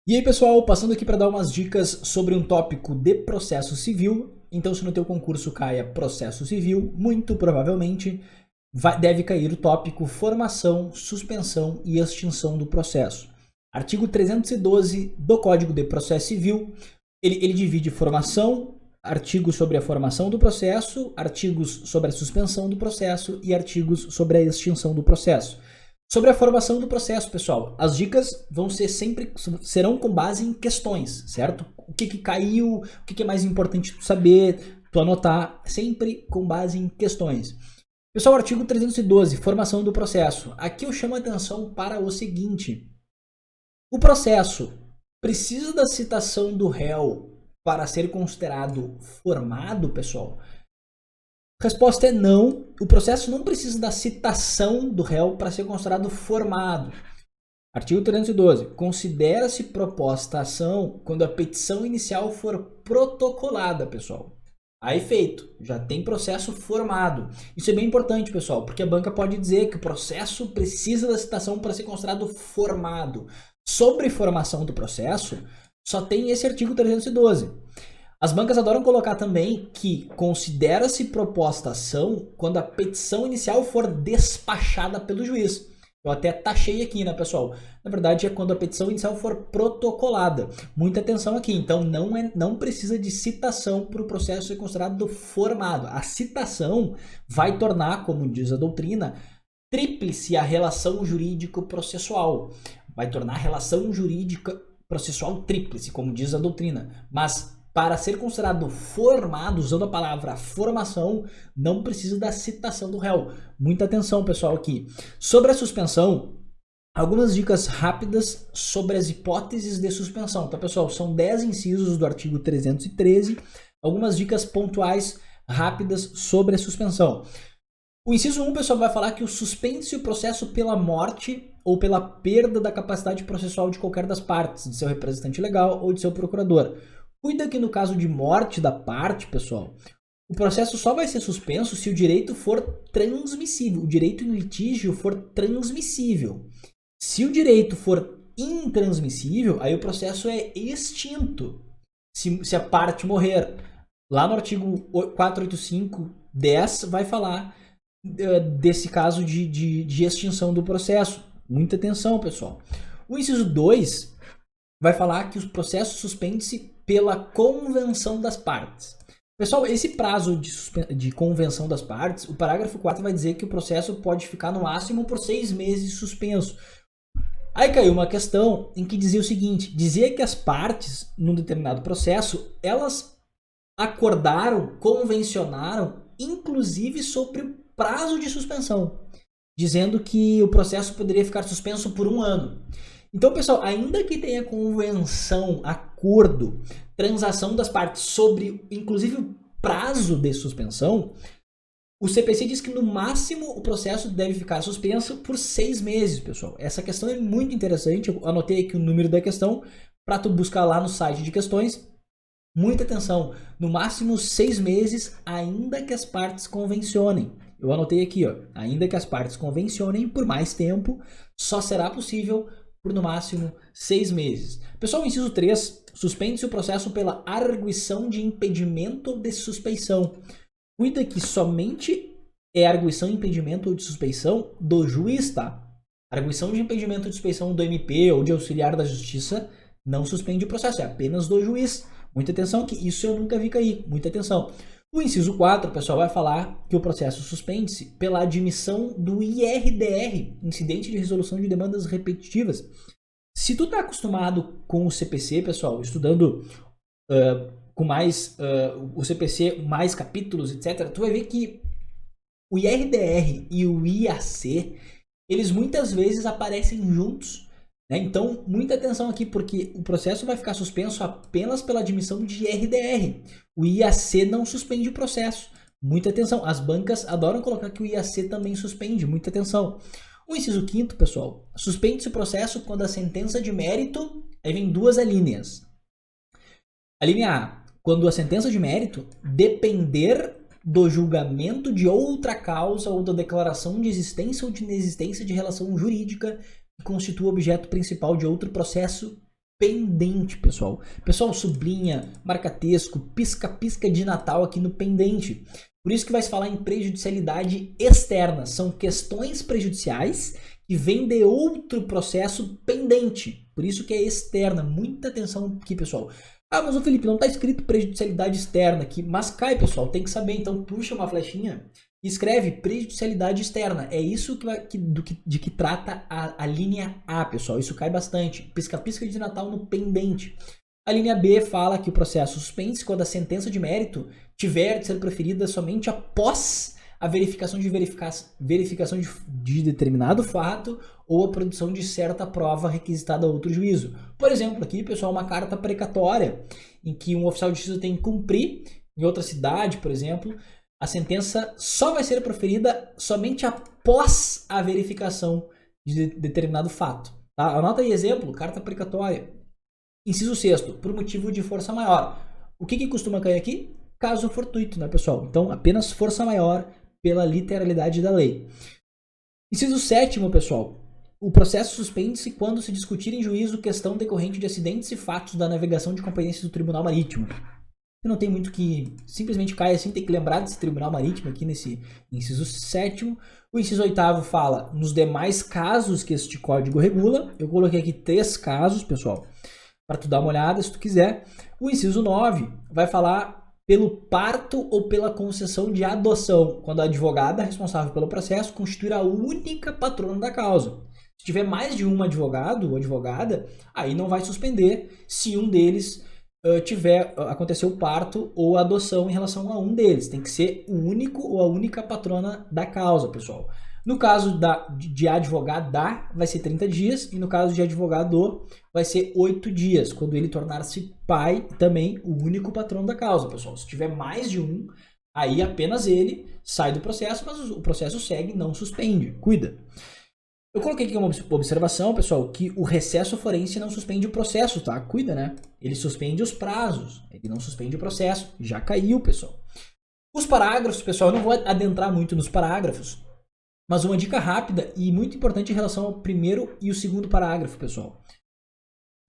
E aí, pessoal, passando aqui para dar umas dicas sobre um tópico de processo civil. Então, se no teu concurso caia processo civil, muito provavelmente deve cair o tópico formação, suspensão e extinção do processo. Artigo 312 do Código de Processo Civil, ele divide formação, artigos sobre a formação do processo, artigos sobre a suspensão do processo e artigos sobre a extinção do processo. Sobre a formação do processo, pessoal, as dicas serão com base em questões, certo? O que caiu, o que é mais importante tu saber, tu anotar, sempre com base em questões. Pessoal, artigo 312, formação do processo. Aqui eu chamo a atenção para o seguinte: o processo precisa da citação do réu para ser considerado formado, pessoal? Resposta é não. O processo não precisa da citação do réu para ser considerado formado. Artigo 312. Considera-se proposta a ação quando a petição inicial for protocolada, pessoal. Aí feito, já tem processo formado. Isso é bem importante, pessoal, porque a banca pode dizer que o processo precisa da citação para ser considerado formado. Sobre formação do processo, só tem esse artigo 312. As bancas adoram colocar também que considera-se proposta ação quando a petição inicial for despachada pelo juiz. Eu até taxei aqui, né, pessoal? Na verdade, é quando a petição inicial for protocolada. Muita atenção aqui. Então, não precisa de citação para o processo ser considerado formado. A citação vai tornar, como diz a doutrina, tríplice a relação jurídico-processual. Vai tornar a relação jurídica processual tríplice, como diz a doutrina. Mas para ser considerado formado, usando a palavra formação, não precisa da citação do réu. Muita atenção, pessoal, aqui. Sobre a suspensão, algumas dicas rápidas sobre as hipóteses de suspensão. Tá, pessoal? São 10 incisos do artigo 313. Algumas dicas pontuais rápidas sobre a suspensão. O inciso 1, pessoal, vai falar que o suspende-se o processo pela morte ou pela perda da capacidade processual de qualquer das partes, de seu representante legal ou de seu procurador. Cuida que no caso de morte da parte, pessoal, o processo só vai ser suspenso se o direito for transmissível, o direito em litígio for transmissível. Se o direito for intransmissível, aí o processo é extinto. Se a parte morrer, lá no artigo 485-10 vai falar desse caso de extinção do processo. Muita atenção, pessoal. O inciso 2 vai falar que o processo suspende-se pela convenção das partes. Pessoal, esse prazo de convenção das partes, o parágrafo 4 vai dizer que o processo pode ficar no máximo por 6 meses suspenso. Aí caiu uma questão em que dizia o seguinte: dizia que as partes, num determinado processo, elas acordaram, convencionaram, inclusive sobre o prazo de suspensão, dizendo que o processo poderia ficar suspenso por 1 ano. Então, pessoal, ainda que tenha convenção, acordo, transação das partes sobre, inclusive, o prazo de suspensão, o CPC diz que, no máximo, o processo deve ficar suspenso por 6 meses, pessoal. Essa questão é muito interessante. Eu anotei aqui o número da questão para tu buscar lá no site de questões. Muita atenção. No máximo 6 meses, ainda que as partes convencionem. Eu anotei aqui, ó, ainda que as partes convencionem por mais tempo, só será possível por no máximo 6 meses. Pessoal, o inciso 3, suspende-se o processo pela arguição de impedimento ou de suspeição. Cuida que somente é arguição, impedimento ou de suspeição do juiz, tá? Arguição de impedimento ou de suspeição do MP ou de auxiliar da justiça não suspende o processo, é apenas do juiz. Muita atenção que isso eu nunca vi cair, muita atenção. O inciso 4, pessoal, vai falar que o processo suspende-se pela admissão do IRDR, Incidente de Resolução de Demandas Repetitivas. Se tu tá acostumado com o CPC, pessoal, estudando com mais o CPC, mais capítulos, etc., tu vai ver que o IRDR e o IAC, eles muitas vezes aparecem juntos, né? Então, muita atenção aqui, porque o processo vai ficar suspenso apenas pela admissão de IRDR. O IAC não suspende o processo. Muita atenção. As bancas adoram colocar que o IAC também suspende. Muita atenção. O inciso 5º, pessoal, suspende-se o processo quando a sentença de mérito, aí vem 2 alíneas. A linha A, quando a sentença de mérito depender do julgamento de outra causa ou da declaração de existência ou de inexistência de relação jurídica que constitua o objeto principal de outro processo pendente, pessoal. Pessoal, sublinha, marca texto, pisca-pisca de Natal aqui no pendente. Por isso que vai se falar em prejudicialidade externa. São questões prejudiciais que vêm de outro processo pendente. Por isso que é externa. Muita atenção aqui, pessoal. Ah, mas o Felipe, não está escrito prejudicialidade externa aqui. Mas cai, pessoal. Tem que saber. Então puxa uma flechinha e escreve prejudicialidade externa. É isso de que trata a linha A, pessoal. Isso cai bastante. Pisca-pisca de Natal no pendente. A linha B fala que o processo suspende-se quando a sentença de mérito tiver de ser proferida somente após a verificação de determinado fato ou a produção de certa prova requisitada a outro juízo. Por exemplo, aqui, pessoal, uma carta precatória em que um oficial de justiça tem que cumprir em outra cidade, por exemplo, a sentença só vai ser proferida somente após a verificação de determinado fato. Tá? Anota aí exemplo, carta precatória. Inciso 6º, por motivo de força maior. O que costuma cair aqui? Caso fortuito, né, pessoal? Então, apenas força maior pela literalidade da lei. Inciso 7º, pessoal. O processo suspende-se quando se discutir em juízo questão decorrente de acidentes e fatos da navegação de competência do Tribunal Marítimo. Não tem muito que simplesmente cai assim, tem que lembrar desse Tribunal Marítimo aqui nesse inciso 7º. O inciso 8º fala nos demais casos que este código regula. Eu coloquei aqui 3 casos, pessoal, para tu dar uma olhada se tu quiser. O inciso 9 vai falar pelo parto ou pela concessão de adoção, quando a advogada responsável pelo processo constituir a única patrona da causa. Se tiver mais de um advogado ou advogada, aí não vai suspender se um deles aconteceu o parto ou a adoção em relação a um deles. Tem que ser o único ou a única patrona da causa, pessoal. No caso de advogada, vai ser 30 dias, e no caso de advogado, vai ser 8 dias, quando ele tornar-se pai, também o único patrono da causa, pessoal. Se tiver mais de um, aí apenas ele sai do processo, mas o processo segue, não suspende. Cuida. Eu coloquei aqui uma observação, pessoal, que o recesso forense não suspende o processo, tá? Cuida, né? Ele suspende os prazos, ele não suspende o processo. Já caiu, pessoal. Os parágrafos, pessoal, eu não vou adentrar muito nos parágrafos, mas uma dica rápida e muito importante em relação ao primeiro e o segundo parágrafo, pessoal.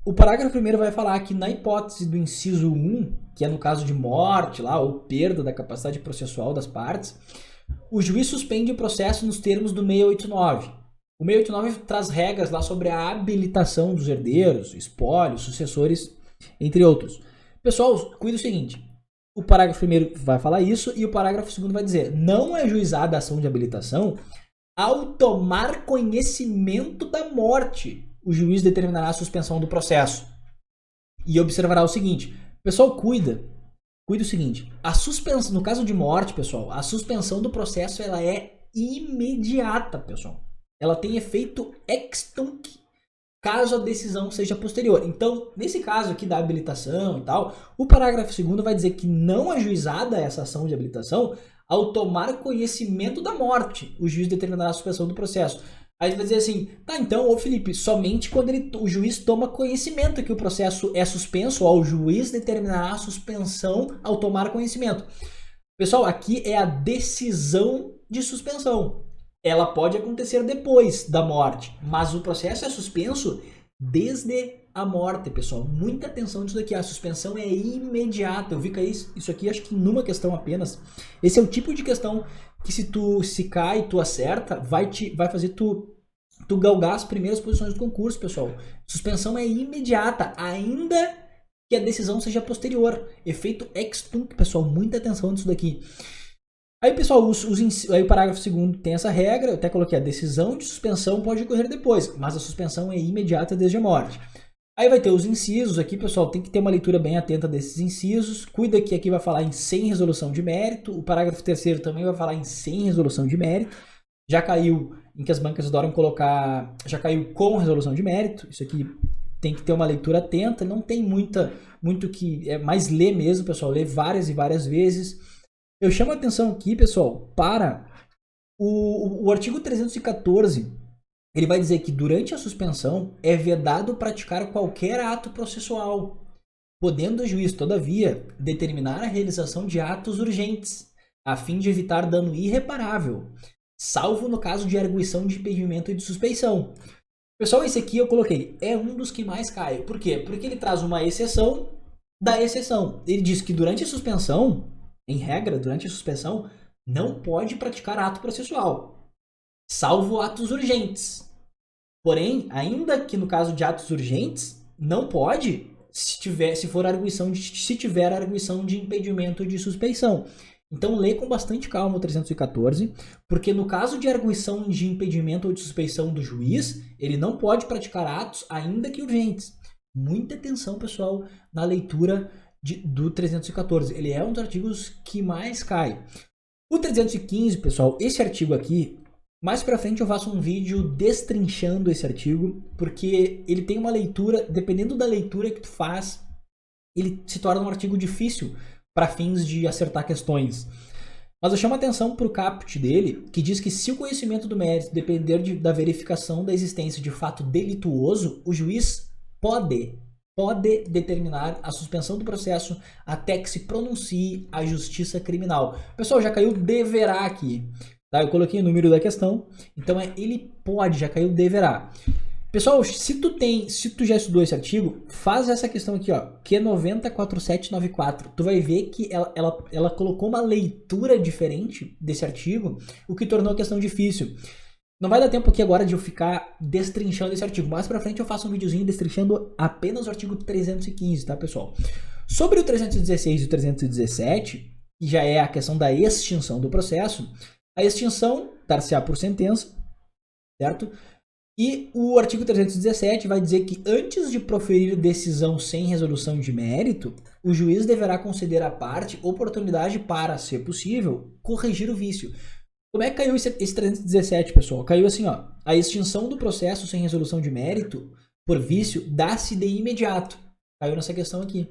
O parágrafo primeiro vai falar que na hipótese do inciso 1, que é no caso de morte lá, ou perda da capacidade processual das partes, o juiz suspende o processo nos termos do 689. O 689 traz regras lá sobre a habilitação dos herdeiros, espólios, sucessores, entre outros. Pessoal, cuida do seguinte. O parágrafo primeiro vai falar isso e o parágrafo segundo vai dizer: não é juizada a ação de habilitação ao tomar conhecimento da morte. O juiz determinará a suspensão do processo. E observará o seguinte. Pessoal, cuida o seguinte. A suspensão, no caso de morte, pessoal, a suspensão do processo ela é imediata, pessoal. Ela tem efeito ex tunc, caso a decisão seja posterior. Então, nesse caso aqui da habilitação e tal, o parágrafo 2º vai dizer que não é juizada essa ação de habilitação ao tomar conhecimento da morte. O juiz determinará a suspensão do processo. Aí vai dizer assim, tá, então, ô Felipe, somente quando o juiz toma conhecimento que o processo é suspenso, ó, o juiz determinará a suspensão ao tomar conhecimento. Pessoal, aqui é a decisão de suspensão. Ela pode acontecer depois da morte, mas o processo é suspenso desde a morte, pessoal. Muita atenção nisso daqui, a suspensão é imediata. Eu vi que isso aqui acho que numa questão apenas. Esse é o tipo de questão que se cai, tu acerta, vai fazer tu galgar as primeiras posições do concurso, pessoal. Suspensão é imediata, ainda que a decisão seja posterior. Efeito ex tunc, pessoal. Muita atenção nisso daqui. Aí, pessoal, aí o parágrafo 2º tem essa regra, eu até coloquei a decisão de suspensão pode ocorrer depois, mas a suspensão é imediata desde a morte. Aí vai ter os incisos aqui, pessoal, tem que ter uma leitura bem atenta desses incisos. Cuida que aqui vai falar em sem resolução de mérito, o parágrafo 3º também vai falar em sem resolução de mérito. Já caiu, em que as bancas adoram colocar, já caiu com resolução de mérito, isso aqui tem que ter uma leitura atenta, não tem muito que, é mais ler mesmo, pessoal, ler várias e várias vezes. Eu chamo a atenção aqui, pessoal, para o artigo 314, ele vai dizer que durante a suspensão é vedado praticar qualquer ato processual, podendo o juiz, todavia, determinar a realização de atos urgentes, a fim de evitar dano irreparável, salvo no caso de arguição de impedimento e de suspeição. Pessoal, esse aqui eu coloquei, é um dos que mais cai. Por quê? Porque ele traz uma exceção da exceção. Ele diz que durante a suspensão, em regra, durante a suspensão, não pode praticar ato processual, salvo atos urgentes. Porém, ainda que no caso de atos urgentes, não pode se tiver arguição de impedimento de suspeição. Então lê com bastante calma o 314, porque no caso de arguição de impedimento ou de suspeição do juiz, ele não pode praticar atos ainda que urgentes. Muita atenção, pessoal, na leitura do 314. Ele é um dos artigos que mais cai. O 315, pessoal, esse artigo aqui, mais pra frente eu faço um vídeo destrinchando esse artigo, porque ele tem uma leitura, dependendo da leitura que tu faz, ele se torna um artigo difícil para fins de acertar questões. Mas eu chamo a atenção para o caput dele, que diz que se o conhecimento do mérito depender da verificação da existência de fato delituoso, o juiz pode determinar a suspensão do processo até que se pronuncie a justiça criminal. Pessoal, já caiu deverá aqui. Tá? Eu coloquei o número da questão, então ele pode, já caiu deverá. Pessoal, se tu já estudou esse artigo, faz essa questão aqui, ó, Q904794. Tu vai ver que ela colocou uma leitura diferente desse artigo, o que tornou a questão difícil. Não vai dar tempo aqui agora de eu ficar destrinchando esse artigo. Mais pra frente eu faço um videozinho destrinchando apenas o artigo 315, tá, pessoal? Sobre o 316 e o 317, que já é a questão da extinção do processo, a extinção dar-se-á por sentença, certo? E o artigo 317 vai dizer que antes de proferir decisão sem resolução de mérito, o juiz deverá conceder à parte oportunidade para, se possível, corrigir o vício. Como é que caiu esse 317, pessoal? Caiu assim, ó. A extinção do processo sem resolução de mérito por vício dá-se de imediato. Caiu nessa questão aqui.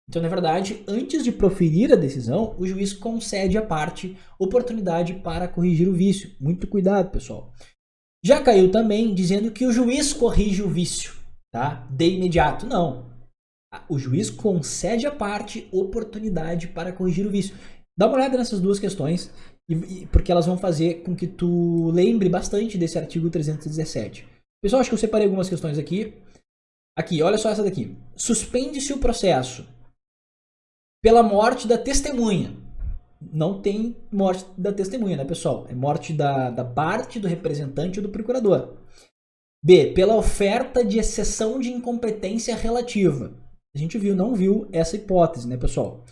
Então, na verdade, antes de proferir a decisão, o juiz concede à parte oportunidade para corrigir o vício. Muito cuidado, pessoal. Já caiu também dizendo que o juiz corrige o vício, tá? De imediato. Não. O juiz concede à parte oportunidade para corrigir o vício. Dá uma olhada nessas duas questões, porque elas vão fazer com que tu lembre bastante desse artigo 317. Pessoal, acho que eu separei algumas questões aqui. Aqui, olha só essa daqui. Suspende-se o processo pela morte da testemunha. Não tem morte da testemunha, né, pessoal? É morte da parte, do representante ou do procurador. B. Pela oferta de exceção de incompetência relativa. A gente não viu essa hipótese, né, pessoal?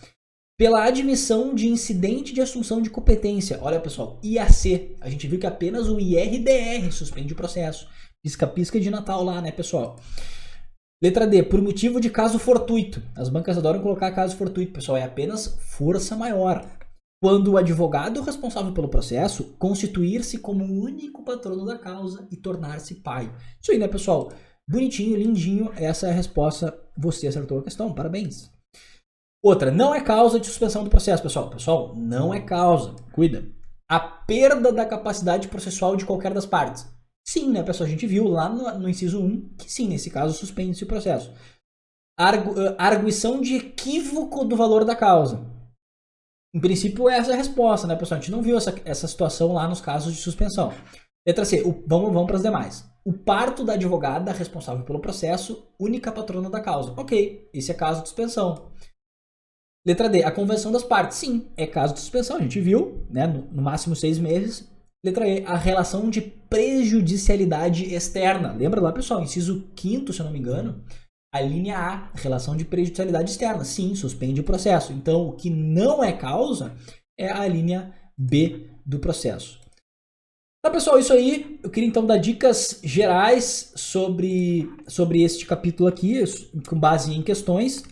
Pela admissão de incidente de assunção de competência. Olha, pessoal, IAC. A gente viu que apenas o IRDR suspende o processo. Pisca-pisca de Natal lá, né, pessoal? Letra D. Por motivo de caso fortuito. As bancas adoram colocar caso fortuito, pessoal. É apenas força maior. Quando o advogado responsável pelo processo constituir-se como o único patrono da causa e tornar-se pai. Isso aí, né, pessoal? Bonitinho, lindinho. Essa é a resposta. Você acertou a questão. Parabéns. Outra. Não é causa de suspensão do processo, pessoal. Pessoal, não é causa. Cuida. A perda da capacidade processual de qualquer das partes. Sim, né, pessoal? A gente viu lá no inciso 1 que sim, nesse caso, suspende-se o processo. Arguição de equívoco do valor da causa. Em princípio, essa é a resposta, né, pessoal? A gente não viu essa situação lá nos casos de suspensão. Letra C. Vamos para as demais. O parto da advogada responsável pelo processo, única patrona da causa. Ok, esse é caso de suspensão. Letra D. A convenção das partes. Sim, é caso de suspensão. A gente viu, né, no máximo 6 meses. Letra E. A relação de prejudicialidade externa. Lembra lá, pessoal? Inciso 5º, se eu não me engano. A linha A, relação de prejudicialidade externa. Sim, suspende o processo. Então, o que não é causa é a linha B do processo. Tá, pessoal, isso aí. Eu queria então dar dicas gerais sobre este capítulo aqui, com base em questões.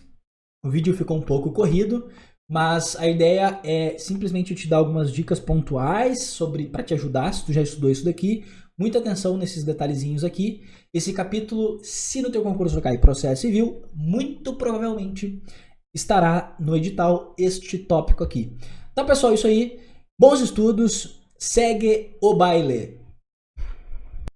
O vídeo ficou um pouco corrido, mas a ideia é simplesmente te dar algumas dicas pontuais para te ajudar, se tu já estudou isso daqui. Muita atenção nesses detalhezinhos aqui. Esse capítulo, se no teu concurso cair processo civil, muito provavelmente estará no edital este tópico aqui. Tá, pessoal, isso aí. Bons estudos. Segue o baile.